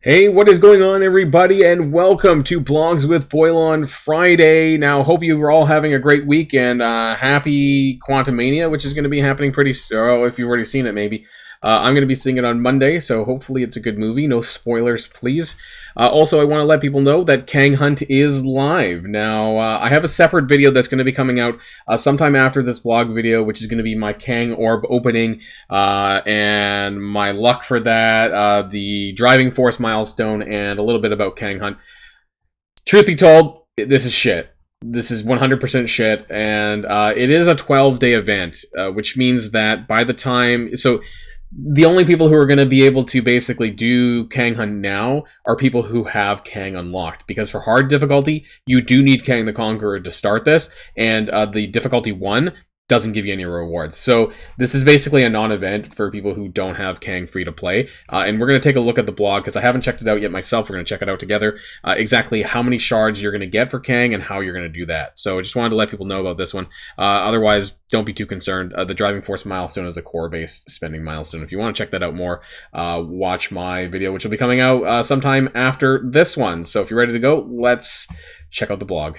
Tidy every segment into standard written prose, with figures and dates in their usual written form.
Hey, what is going on, everybody, and welcome to Blogs with Boilon Friday. Now, hope you are all having a great week, and happy Quantumania, which is going to be happening pretty soon. Oh, if you've already seen it, maybe. I'm going to be seeing it on Monday, so hopefully it's a good movie. No spoilers, please. Also, I want to let people know that Kang Hunt is live. Now, I have a separate video that's going to be coming out sometime after this blog video, which is going to be my Kang orb opening, and my luck for that, the driving force milestone, and a little bit about Kang Hunt. Truth be told, this is shit. This is 100% shit, and it is a 12-day event, which means that by the time... So, the only people who are going to be able to basically do Kang Hunt now are people who have Kang unlocked. Because for hard difficulty, you do need Kang the Conqueror to start this, and the difficulty 1 doesn't give you any rewards. So this is basically a non-event for people who don't have Kang free to play. And we're going to take a look at the blog, because I haven't checked it out yet myself. We're going to check it out together. Exactly how many shards you're going to get for Kang and how you're going to do that. So I just wanted to let people know about this one. Otherwise, don't be too concerned. The driving force milestone is a core-based spending milestone. If you want to check that out more, watch my video, which will be coming out sometime after this one. So if you're ready to go, let's check out the blog.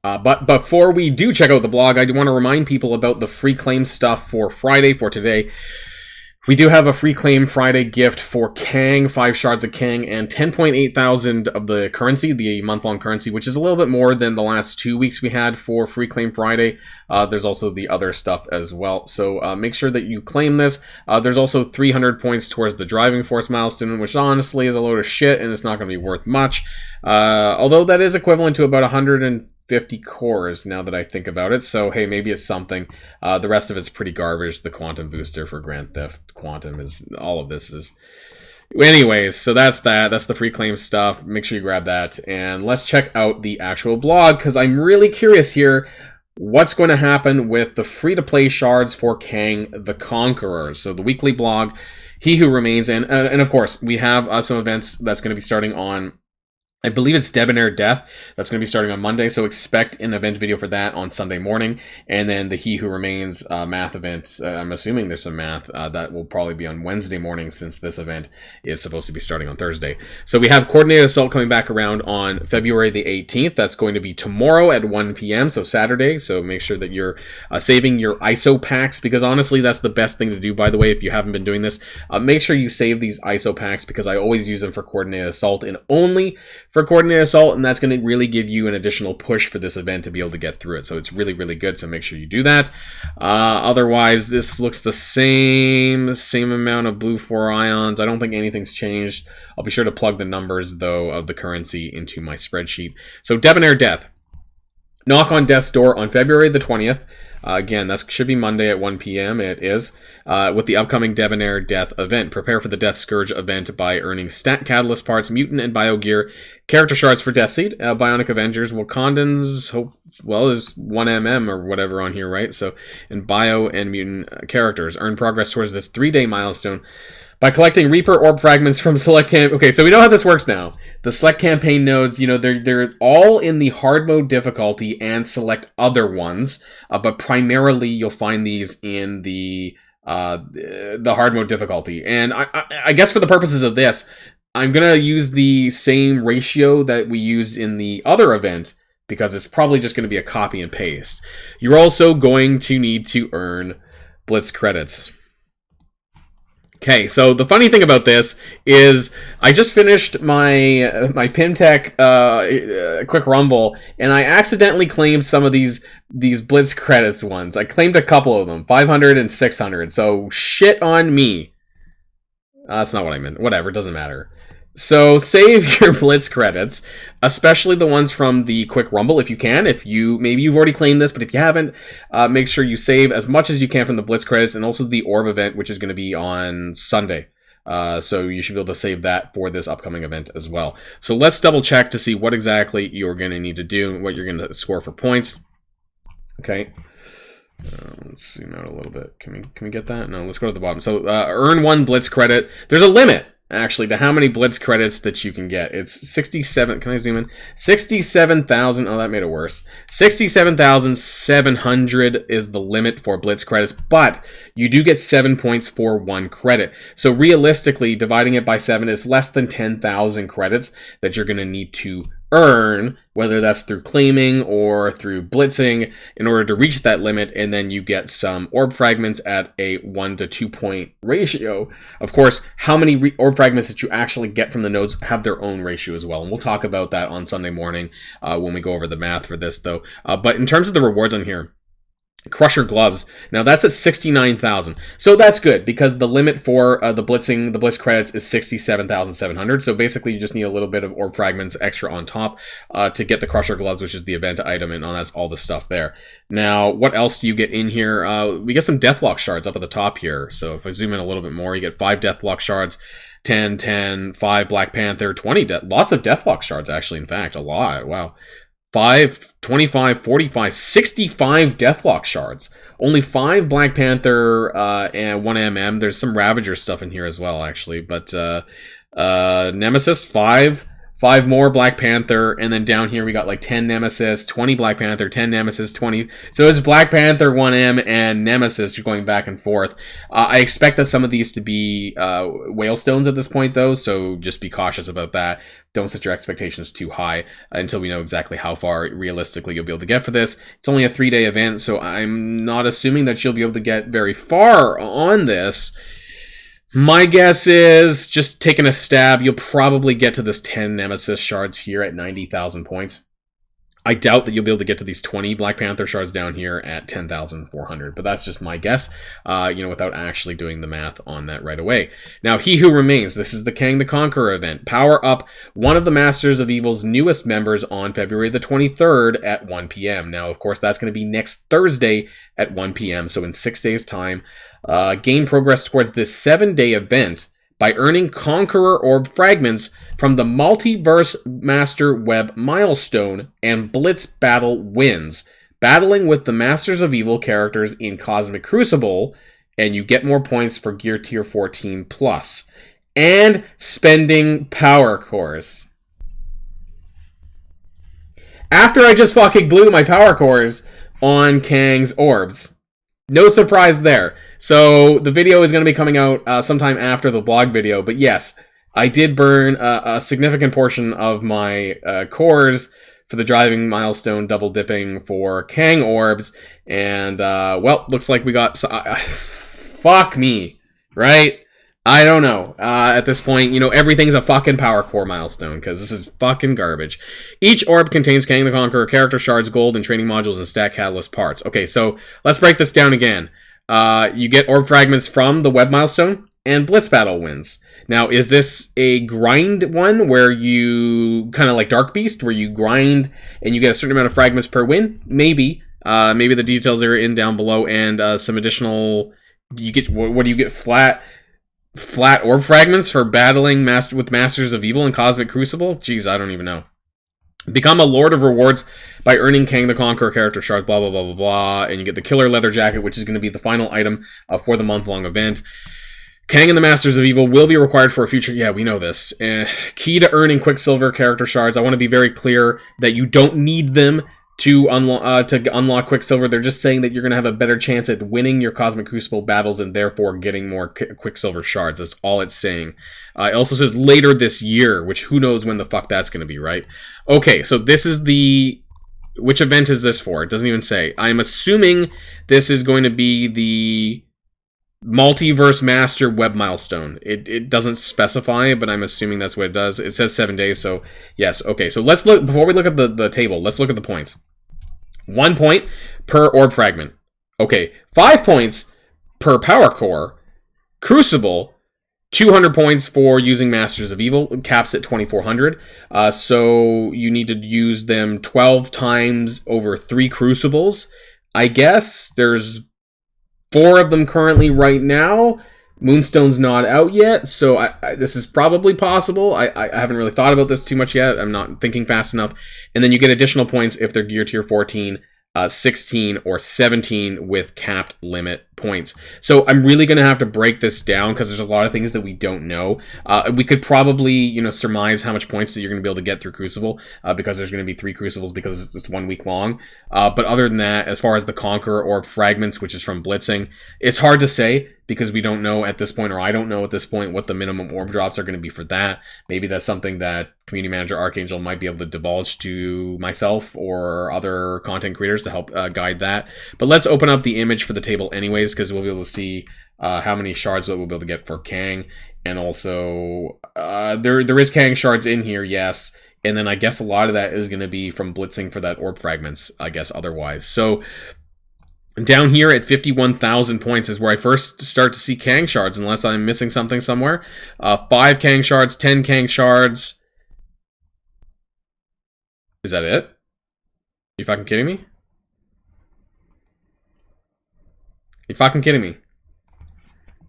But before we do check out the blog, I do want to remind people about the free claim stuff for Friday, for today. We do have a free claim Friday gift for Kang, 5 shards of Kang, and 10.8 thousand of the currency, the month-long currency, which is a little bit more than the last 2 weeks we had for free claim Friday. There's also the other stuff as well, so make sure that you claim this. There's also 300 points towards the driving force milestone, which honestly is a load of shit, and it's not going to be worth much. Although that is equivalent to about 150 cores now that I think about it, so hey, maybe it's something. The rest of it's pretty garbage. The quantum booster for Grand Theft Quantum is, all of this is... Anyways, so that's that. That's the free claim stuff. Make sure you grab that, and let's check out the actual blog, because I'm really curious here what's going to happen with the free-to-play shards for Kang the Conqueror. So the weekly blog, He Who Remains, and of course, we have some events that's going to be starting on... I believe it's Debonair Death. That's going to be starting on Monday, so expect an event video for that on Sunday morning. And then the He Who Remains math event, I'm assuming there's some math, that will probably be on Wednesday morning, since this event is supposed to be starting on Thursday. So we have Coordinated Assault coming back around on February the 18th. That's going to be tomorrow at 1 p.m., so Saturday. So make sure that you're saving your ISO packs, because honestly, that's the best thing to do, by the way, if you haven't been doing this. Make sure you save these ISO packs, because I always use them for Coordinated Assault, and only for Coordinated Assault, and that's going to really give you an additional push for this event to be able to get through it. So it's really, really good, so make sure you do that. Otherwise, this looks the same amount of blue 4 ions. I don't think anything's changed. I'll be sure to plug the numbers, though, of the currency into my spreadsheet. So Debonair Death. Knock on Death's Door on February the 20th. Again, that should be Monday at 1 p.m. It is. With the upcoming Debonair Death event. Prepare for the Death Scourge event by earning stat catalyst parts, mutant and bio gear, character shards for Death Seed, Bionic Avengers, Wakandans, there's 1mm or whatever on here, right? So, and bio and mutant characters. Earn progress towards this 3-day milestone by collecting Reaper Orb fragments from select camp. Okay, so we know how this works now. The select campaign nodes, you know, they're all in the hard mode difficulty and select other ones, but primarily you'll find these in the hard mode difficulty. And I guess for the purposes of this, I'm gonna use the same ratio that we used in the other event, because it's probably just going to be a copy and paste. You're also going to need to earn Blitz credits. Okay, so the funny thing about this is I just finished my Pimtech Quick Rumble, and I accidentally claimed some of these Blitz credits ones. I claimed a couple of them, 500 and 600, so shit on me. That's not what I meant. Whatever, it doesn't matter. So save your Blitz credits, especially the ones from the Quick Rumble if you can. Maybe you've already claimed this, but if you haven't, make sure you save as much as you can from the Blitz credits, and also the Orb event, which is going to be on Sunday. So you should be able to save that for this upcoming event as well. So let's double check to see what exactly you're going to need to do and what you're going to score for points. Okay. Let's zoom out a little bit. Can we get that? No, let's go to the bottom. So earn 1 Blitz credit. There's a limit. actually, to how many Blitz credits that you can get. It's 67. Can I zoom in? 67,000. Oh, that made it worse. 67,700 is the limit for Blitz credits, but you do get 7 points for 1 credit. So realistically, dividing it by 7 is less than 10,000 credits that you're going to need to earn, whether that's through claiming or through blitzing, in order to reach that limit, and then you get some orb fragments at a 1 to 2 point ratio. Of course, how many orb fragments that you actually get from the nodes have their own ratio as well, and we'll talk about that on Sunday morning when we go over the math for this, though. But in terms of the rewards on here, Crusher Gloves. Now that's at 69,000. So that's good because the limit for the Blitz credits is 67,700. So basically you just need a little bit of orb fragments extra on top to get the Crusher Gloves, which is the event item, and that's all the stuff there. Now, what else do you get in here? We get some Deathlock Shards up at the top here. So if I zoom in a little bit more, you get 5 Deathlock Shards, 10, 10, 5 Black Panther, 20, lots of Deathlock Shards actually, in fact, a lot. Wow. 5, 25, 45, 65 Deathlock Shards. Only 5 Black Panther and 1 MM. There's some Ravager stuff in here as well, actually. But Nemesis, 5 more Black Panther. And then down here we got like 10 Nemesis, 20 Black Panther, 10 Nemesis, 20. So it's Black Panther, 1M, and Nemesis. You're going back and forth. I expect that some of these to be Whalestones at this point, though. So just be cautious about that. Don't set your expectations too high until we know exactly how far realistically you'll be able to get for this. It's only a 3-day event, so I'm not assuming that you'll be able to get very far on this. My guess is, just taking a stab, you'll probably get to this 10 Nemesis shards here at 90,000 points. I doubt that you'll be able to get to these 20 Black Panther shards down here at 10,400, but that's just my guess, without actually doing the math on that right away. Now, He Who Remains. This is the Kang the Conqueror event. Power up one of the Masters of Evil's newest members on February the 23rd at 1 p.m. Now, of course, that's going to be next Thursday at 1 p.m., so in 6 days' time. Gain progress towards this 7-day event by earning Conqueror Orb Fragments from the Multiverse Master Web Milestone and Blitz Battle Wins, battling with the Masters of Evil characters in Cosmic Crucible, and you get more points for Gear Tier 14 Plus, and spending Power Cores. After I just fucking blew my Power Cores on Kang's Orbs. No surprise there. So the video is going to be coming out sometime after the blog video, but yes, I did burn a significant portion of my cores for the driving milestone double dipping for Kang orbs, and well, looks like we got fuck me, right? I don't know. At this point, everything's a fucking power core milestone, because this is fucking garbage. Each orb contains Kang the Conqueror character shards, gold, and training modules and stat catalyst parts. Okay, so let's break this down again. You get orb fragments from the web milestone and Blitz Battle Wins. Now, is this a grind one where you, kind of like Dark Beast, where you grind and you get a certain amount of fragments per win? Maybe. Maybe the details are in down below, and some additional, you get, what do you get, flat orb fragments for battling with Masters of Evil and Cosmic Crucible? Jeez, I don't even know. Become a Lord of Rewards by earning Kang the Conqueror character shards, blah, blah, blah, blah, blah. And you get the Killer Leather Jacket, which is going to be the final item for the month-long event. Kang and the Masters of Evil will be required for a future... Yeah, we know this. Key to earning Quicksilver character shards. I want to be very clear that you don't need them to unlock Quicksilver. They're just saying that you're going to have a better chance at winning your Cosmic Crucible battles and therefore getting more Quicksilver shards. That's all it's saying. It also says later this year, which who knows when the fuck that's going to be, right? Okay, so this is the... Which event is this for? It doesn't even say. I'm assuming this is going to be the Multiverse Master Web Milestone. It doesn't specify, but I'm assuming that's what it does. It says 7 days, so yes. Okay, so let's look, before we look at the table, let's look at the points. 1 point per orb fragment. Okay, 5 points per power core. Crucible, 200 points for using Masters of Evil, caps at 2,400. So you need to use them 12 times over 3 Crucibles. I guess there's 4 of them currently right now. Moonstone's not out yet, so this is probably possible. I haven't really thought about this too much yet. I'm not thinking fast enough. And then you get additional points if they're Gear Tier 14 16 or 17 with capped limit points. So I'm really going to have to break this down because there's a lot of things that we don't know. We could probably, you know, surmise how much points that you're going to be able to get through Crucible because there's going to be 3 Crucibles because it's 1 week long. But other than that, as far as the Conqueror Orb Fragments, which is from Blitzing, it's hard to say because we don't know at this point, or I don't know at this point, what the minimum orb drops are going to be for that. Maybe that's something that Community Manager Archangel might be able to divulge to myself or other content creators to help guide that. But let's open up the image for the table anyways, because we'll be able to see how many shards that we'll be able to get for Kang. And also, there is Kang shards in here, yes. And then I guess a lot of that is going to be from Blitzing for that orb fragments, I guess, otherwise. So down here at 51,000 points is where I first start to see Kang shards, unless I'm missing something somewhere. 5 Kang shards, 10 Kang shards. Is that it? You fucking kidding me? You fucking kidding me?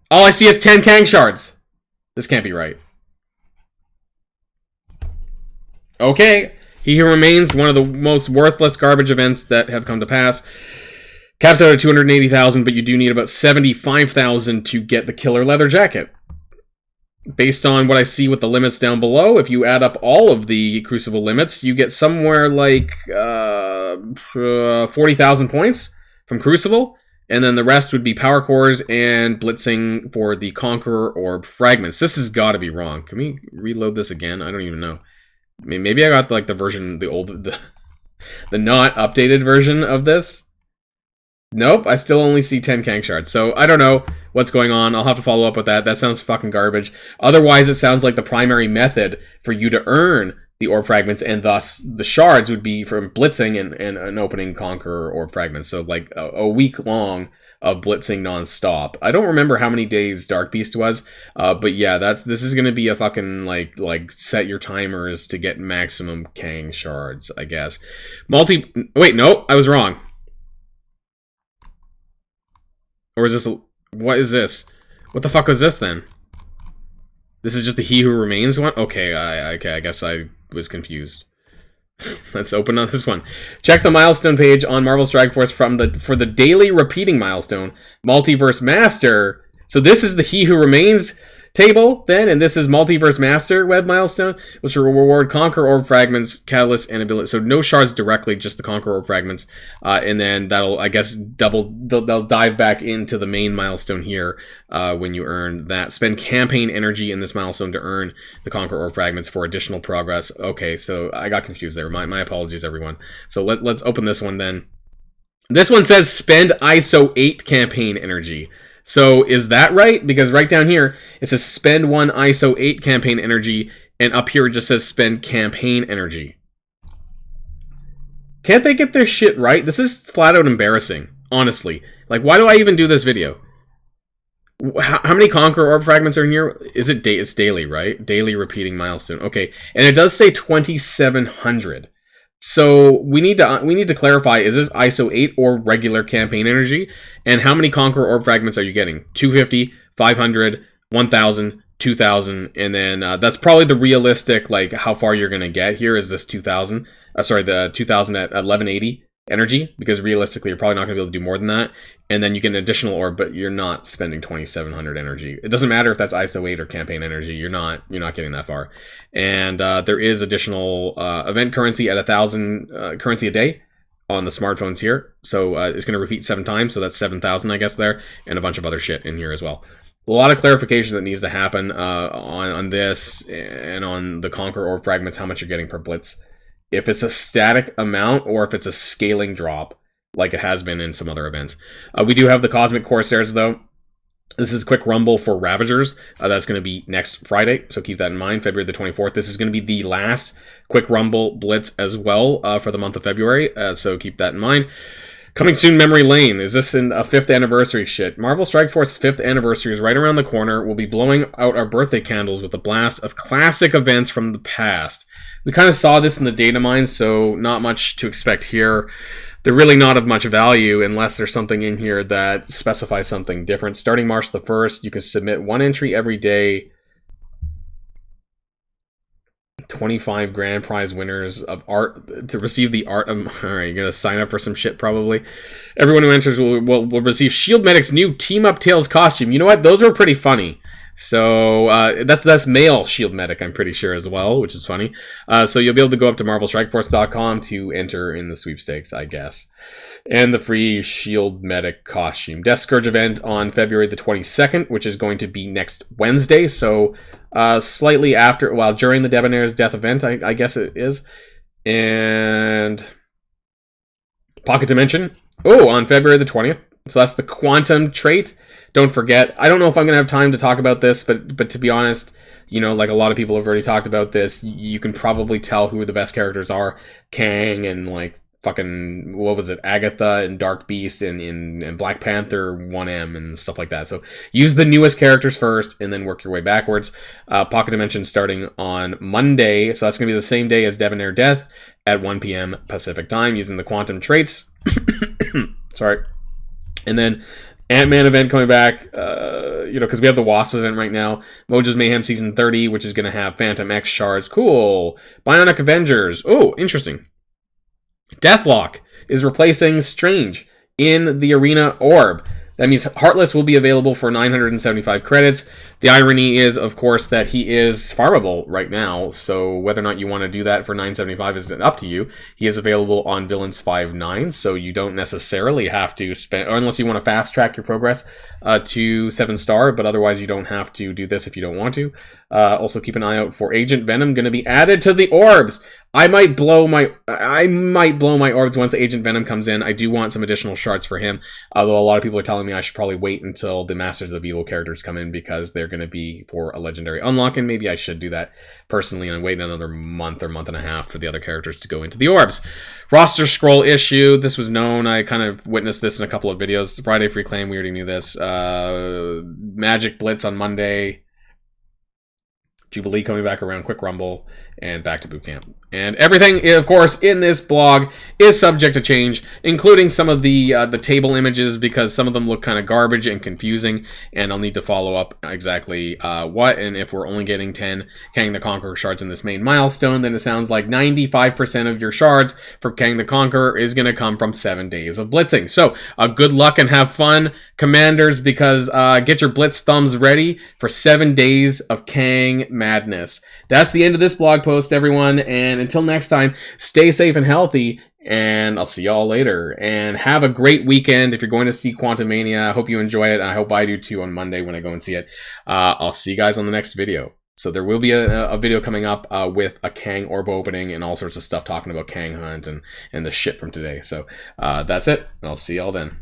All I see is 10 Kang shards. This can't be right. Okay. He Who Remains, one of the most worthless garbage events that have come to pass. Caps out at 280,000, but you do need about 75,000 to get the Killer Leather Jacket. Based on what I see with the limits down below, if you add up all of the Crucible limits, you get somewhere like 40,000 points from Crucible, and then the rest would be Power Cores and Blitzing for the Conqueror Orb Fragments. This has got to be wrong. Can we reload this again? I don't even know. Maybe I got like the version, the not updated version of this. Nope, I still only see 10 Kang shards. So I don't know what's going on. I'll have to follow up with that. That sounds fucking garbage. Otherwise, it sounds like the primary method for you to earn the orb fragments and thus the shards would be from blitzing and opening Conqueror orb fragments. So like a week long of blitzing nonstop. I don't remember how many days Dark Beast was, but yeah, this is gonna be a fucking like set your timers to get maximum Kang shards, I guess. Wait, no, I was wrong. Or is this what is this? What the fuck was this then? This is just the He Who Remains one? Okay, okay, I guess I was confused. Let's open on this one. Check the milestone page on Marvel Strike Force for the daily repeating milestone, Multiverse Master. So this is the He Who Remains table then, and this is Multiverse Master web milestone, which will reward Conqueror Orb Fragments, Catalyst, and Ability. So no shards directly, just the Conqueror Orb Fragments, and then that'll, I guess, they'll dive back into the main milestone here when you earn that. Spend campaign energy in this milestone to earn the Conqueror Orb Fragments for additional progress. Okay, so I got confused there. My apologies, everyone. So let's open this one then. This one says spend ISO 8 campaign energy. So is that right? Because right down here, it says spend 1 ISO 8 campaign energy, and up here it just says spend campaign energy. Can't they get their shit right? This is flat out embarrassing, honestly. Like, why do I even do this video? How many Conqueror Orb Fragments are in here? Is it it's daily, right? Daily repeating milestone. Okay, and it does say 2,700. So we need to clarify, is this ISO 8 or regular campaign energy? And how many Conqueror Orb Fragments are you getting? 250, 500, 1,000, 2,000, and then that's probably the realistic, like, how far you're going to get here is this 2,000. Sorry, the 2,000 at 1180 energy, because realistically you're probably not going to be able to do more than that. And then you get an additional orb, but you're not spending 2,700 energy. It doesn't matter if that's ISO 8 or campaign energy. You're not getting that far. And there is additional event currency at 1,000 currency a day on the smartphones here. So it's going to repeat 7 times, so that's 7,000, I guess, there, and a bunch of other shit in here as well. A lot of clarification that needs to happen on this and on the Conqueror Orb Fragments, how much you're getting per blitz. If it's a static amount or if it's a scaling drop, like it has been in some other events. We do have the Cosmic Corsairs, though. This is Quick Rumble for Ravagers. That's going to be next Friday, so keep that in mind, February the 24th. This is going to be the last Quick Rumble Blitz as well for the month of February, so keep that in mind. Coming soon, Memory Lane. Is this in a 5th anniversary shit? Marvel Strike Force's 5th anniversary is right around the corner. We'll be blowing out our birthday candles with a blast of classic events from the past. We kind of saw this in the data mines, so not much to expect here. They're really not of much value unless there's something in here that specifies something different. Starting March the 1st, you can submit 1 entry every day 25 grand prize winners of art to receive the art of... Alright, you're gonna sign up for some shit probably. Everyone who enters will receive Shield Medic's new Team Up Tails costume. You know what? Those were pretty funny. So that's male Shield Medic, I'm pretty sure, as well, which is funny. So you'll be able to go up to marvelstrikeforce.com to enter in the sweepstakes, I guess. And the free Shield Medic costume. Death Scourge event on February the 22nd, which is going to be next Wednesday. So slightly after, well, during the Debonair's Death event, I guess it is. And Pocket Dimension. Oh, on February the 20th. So that's the quantum trait. Don't forget, I don't know if I'm going to have time to talk about this, but to be honest, you know, like a lot of people have already talked about this, you can probably tell who the best characters are. Kang and like fucking, what was it, Agatha and Dark Beast and Black Panther 1M and stuff like that. So use the newest characters first and then work your way backwards. Pocket Dimension starting on Monday, so that's going to be the same day as Debonair Death at 1 p.m. Pacific time using the quantum traits. Sorry. And then Ant-Man event coming back, you know, because we have the Wasp event right now. Mojo's Mayhem Season 30, which is going to have Phantom X shards. Cool. Bionic Avengers. Oh, interesting. Deathlock is replacing Strange in the Arena Orb. That means Heartless will be available for 975 credits. The irony is, of course, that he is farmable right now, so whether or not you want to do that for 975 is up to you. He is available on Villains 5.9, so you don't necessarily have to spend, or unless you want to fast track your progress to 7-star, but otherwise you don't have to do this if you don't want to. Also keep an eye out for Agent Venom, going to be added to the orbs. I might blow my orbs once Agent Venom comes in. I do want some additional shards for him, although a lot of people are telling me I should probably wait until the Masters of Evil characters come in because they're going to be for a legendary unlock, and maybe I should do that personally and wait another month or month and a half for the other characters to go into the orbs. Roster scroll issue. This was known. I kind of witnessed this in a couple of videos. Friday free claim. We already knew this. Magic Blitz on Monday. Jubilee coming back around Quick Rumble, and back to boot camp. And everything, of course, in this blog is subject to change, including some of the table images, because some of them look kind of garbage and confusing, and I'll need to follow up exactly what, and if we're only getting 10 Kang the Conqueror shards in this main milestone, then it sounds like 95% of your shards for Kang the Conqueror is going to come from 7 days of blitzing. So, good luck and have fun, Commanders, because get your blitz thumbs ready for 7 days of Kang madness. That's the end of this blog post, everyone, and until next time, stay safe and healthy, and I'll see y'all later. And have a great weekend if you're going to see Quantumania. I hope you enjoy it, and I hope I do too on Monday when I go and see it. I'll see you guys on the next video. So there will be a video coming up with a Kang orb opening and all sorts of stuff talking about Kang Hunt and the shit from today. So that's it, and I'll see y'all then.